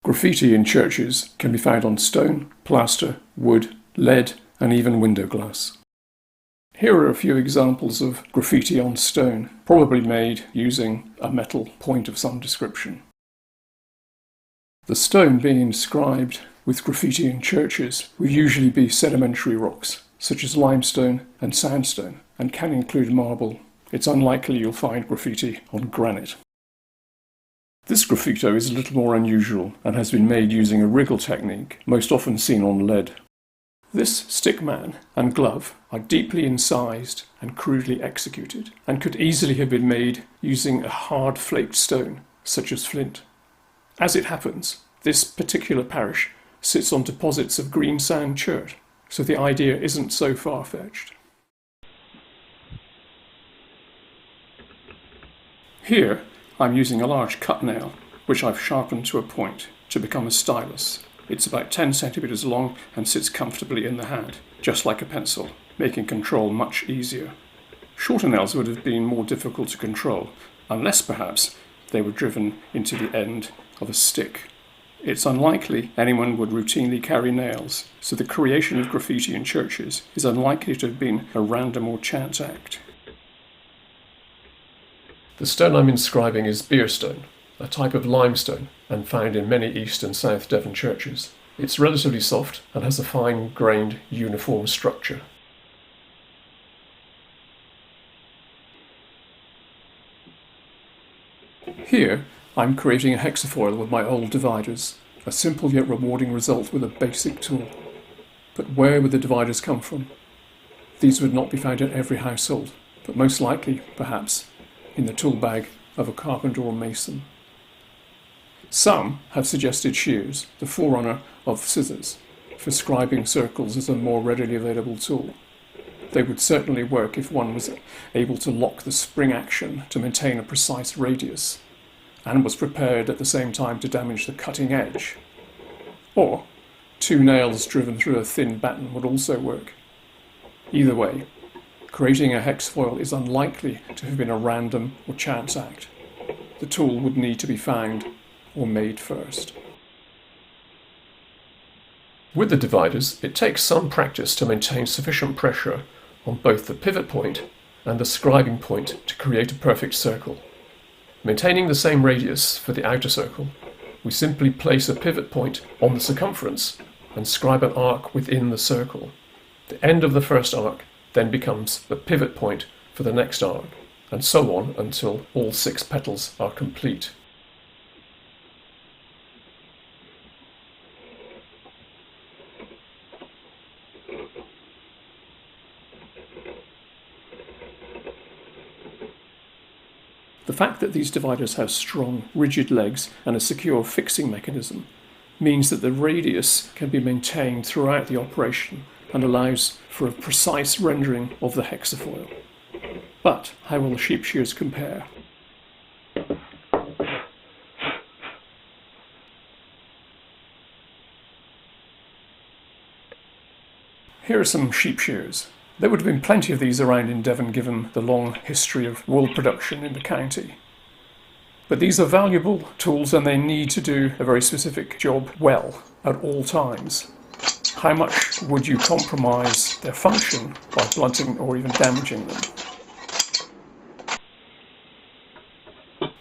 Graffiti in churches can be found on stone, plaster, wood, lead, and even window glass. Here are a few examples of graffiti on stone, probably made using a metal point of some description. The stone being inscribed with graffiti in churches will usually be sedimentary rocks, such as limestone and sandstone, and can include marble. It's unlikely you'll find graffiti on granite. This graffito is a little more unusual and has been made using a wriggle technique, most often seen on lead. This stickman and glove are deeply incised and crudely executed, and could easily have been made using a hard flaked stone, such as flint. As it happens, this particular parish sits on deposits of green sand chert, so the idea isn't so far-fetched. Here, I'm using a large cut nail, which I've sharpened to a point to become a stylus. It's about 10 centimeters long and sits comfortably in the hand, just like a pencil, making control much easier. Shorter nails would have been more difficult to control, unless perhaps they were driven into the end of a stick. It's unlikely anyone would routinely carry nails, so the creation of graffiti in churches is unlikely to have been a random or chance act. The stone I'm inscribing is beerstone, a type of limestone and found in many East and South Devon churches. It's relatively soft and has a fine-grained, uniform structure. Here, I'm creating a hexafoil with my old dividers, a simple yet rewarding result with a basic tool. But where would the dividers come from? These would not be found in every household, but most likely, perhaps, in the tool bag of a carpenter or mason. Some have suggested shears, the forerunner of scissors, for scribing circles as a more readily available tool. They would certainly work if one was able to lock the spring action to maintain a precise radius, and was prepared at the same time to damage the cutting edge. Or, 2 nails driven through a thin batten would also work. Either way, creating a hexafoil is unlikely to have been a random or chance act. The tool would need to be found or made first. With the dividers, it takes some practice to maintain sufficient pressure on both the pivot point and the scribing point to create a perfect circle. Maintaining the same radius for the outer circle, we simply place a pivot point on the circumference and scribe an arc within the circle. The end of the first arc then becomes the pivot point for the next arc, and so on until all 6 petals are complete. The fact that these dividers have strong, rigid legs and a secure fixing mechanism means that the radius can be maintained throughout the operation and allows for a precise rendering of the hexafoil. But how will the sheep shears compare? Here are some sheep shears. There would have been plenty of these around in Devon given the long history of wool production in the county. But these are valuable tools and they need to do a very specific job well at all times. How much would you compromise their function by blunting or even damaging them?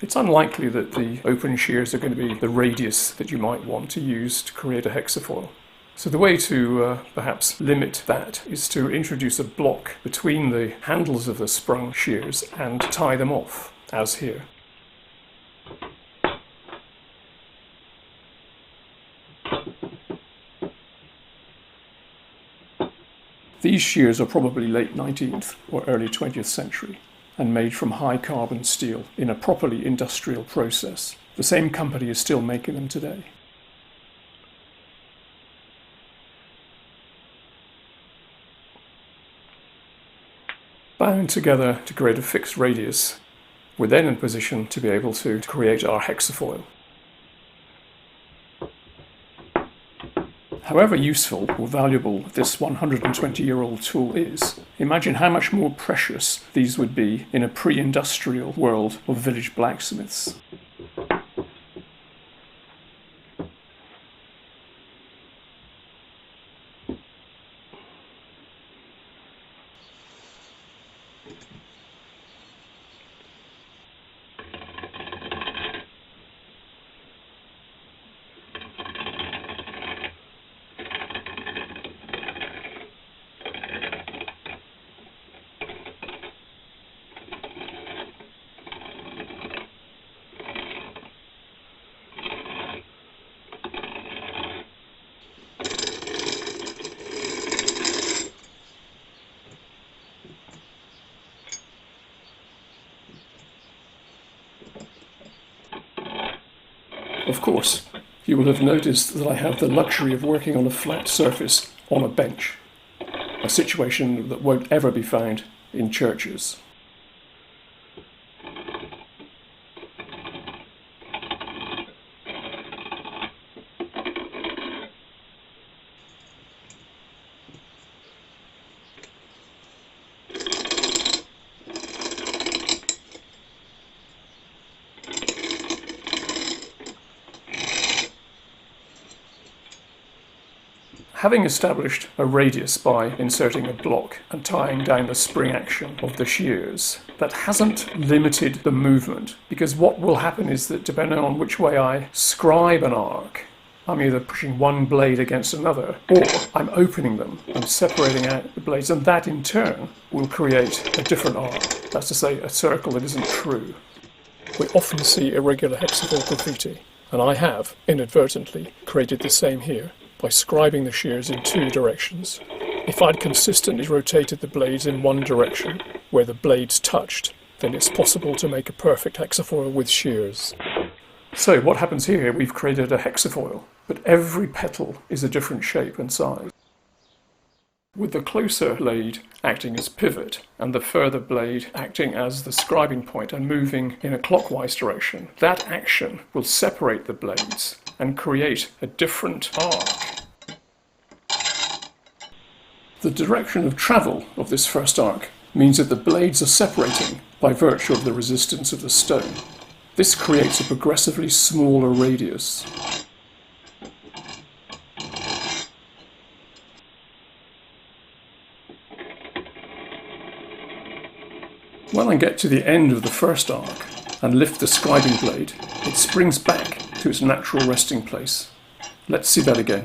It's unlikely that the open shears are going to be the radius that you might want to use to create a hexafoil. So the way to perhaps limit that is to introduce a block between the handles of the sprung shears and tie them off, as here. These shears are probably late 19th or early 20th century and made from high carbon steel in a properly industrial process. The same company is still making them today. Bound together to create a fixed radius, we're then in position to be able to create our hexafoil. However useful or valuable this 120-year-old tool is, imagine how much more precious these would be in a pre-industrial world of village blacksmiths. Of course, you will have noticed that I have the luxury of working on a flat surface on a bench, a situation that won't ever be found in churches. Having established a radius by inserting a block and tying down the spring action of the shears, that hasn't limited the movement, because what will happen is that depending on which way I scribe an arc, I'm either pushing one blade against another, or I'm opening them and separating out the blades, and that in turn will create a different arc. That's to say, a circle that isn't true. We often see irregular hexagonal graffiti, and I have, inadvertently, created the same here, by scribing the shears in two directions. If I'd consistently rotated the blades in one direction, where the blades touched, then it's possible to make a perfect hexafoil with shears. So what happens here, we've created a hexafoil, but every petal is a different shape and size. With the closer blade acting as pivot and the further blade acting as the scribing point and moving in a clockwise direction, that action will separate the blades and create a different arc. The direction of travel of this first arc means that the blades are separating by virtue of the resistance of the stone. This creates a progressively smaller radius. When I get to the end of the first arc and lift the scribing blade, it springs back to its natural resting place. Let's see that again.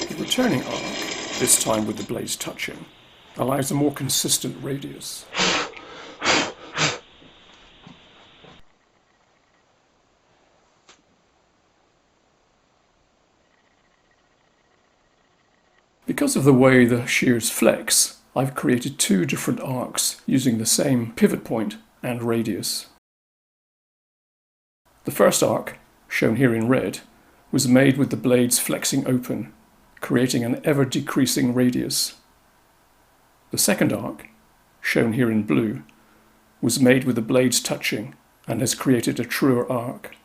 The returning arc, this time with the blades touching, allows a more consistent radius. Because of the way the shears flex, I've created two different arcs using the same pivot point and radius. The first arc, shown here in red, was made with the blades flexing open, creating an ever-decreasing radius. The second arc, shown here in blue, was made with the blades touching and has created a truer arc.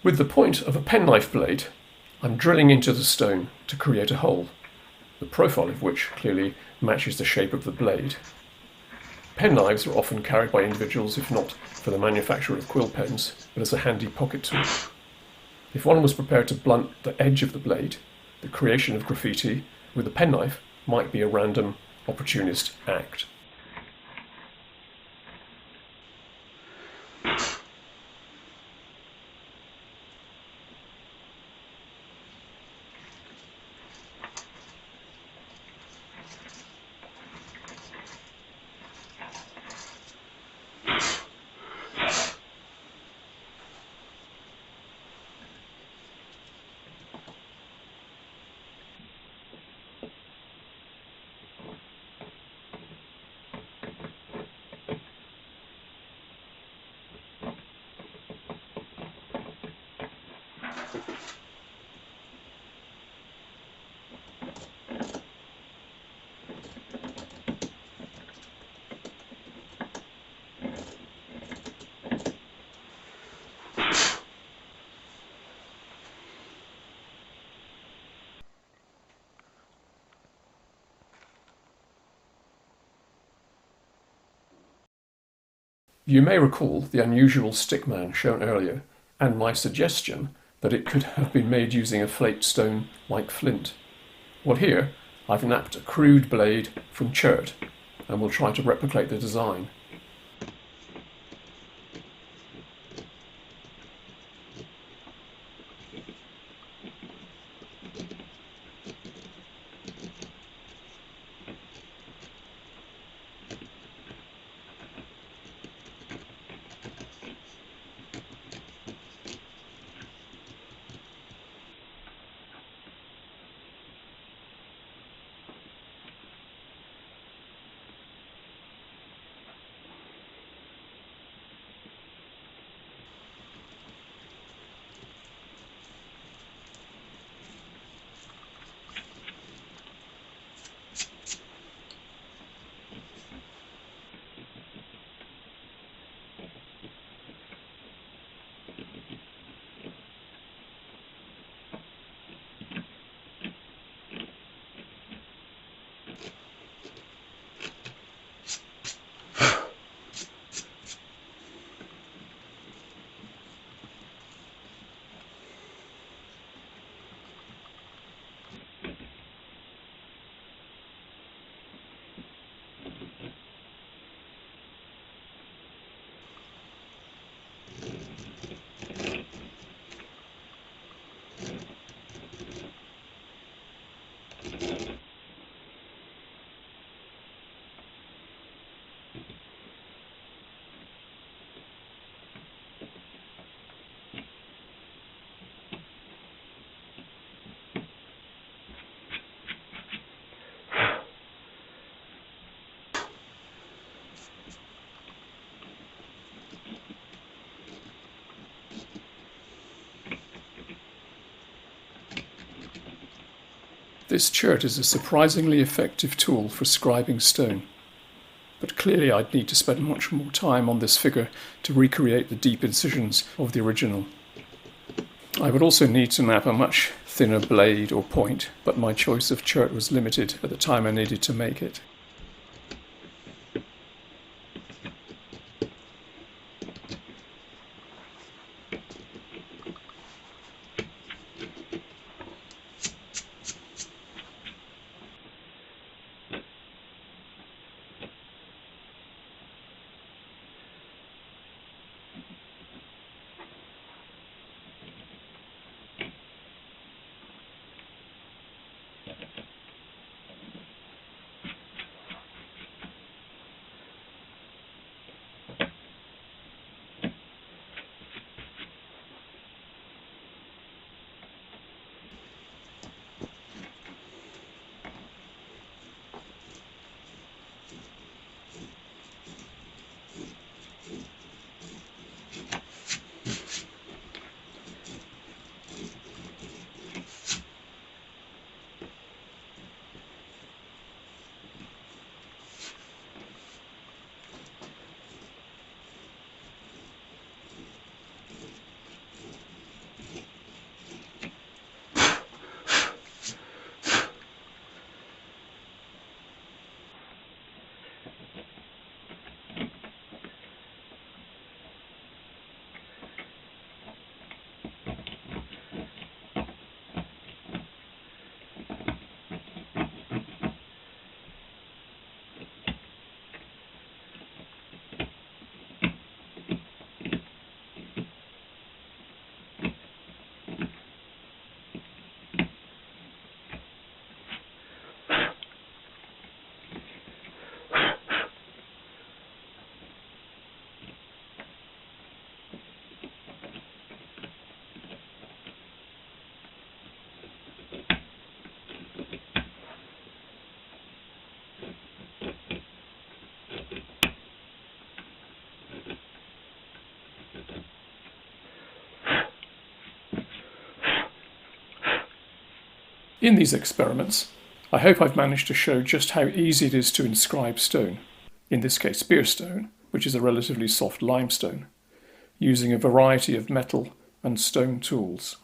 With the point of a penknife blade, I'm drilling into the stone to create a hole, the profile of which clearly matches the shape of the blade. Penknives are often carried by individuals, if not for the manufacture of quill pens, but as a handy pocket tool. If one was prepared to blunt the edge of the blade, the creation of graffiti with a penknife might be a random, opportunist act. You may recall the unusual stickman shown earlier, and my suggestion that it could have been made using a flake stone like flint. Well, here I've napped a crude blade from chert, and will try to replicate the design. This chert is a surprisingly effective tool for scribing stone, but clearly I'd need to spend much more time on this figure to recreate the deep incisions of the original. I would also need to map a much thinner blade or point, but my choice of chert was limited at the time I needed to make it. In these experiments, I hope I've managed to show just how easy it is to inscribe stone, in this case beer stone, which is a relatively soft limestone, using a variety of metal and stone tools.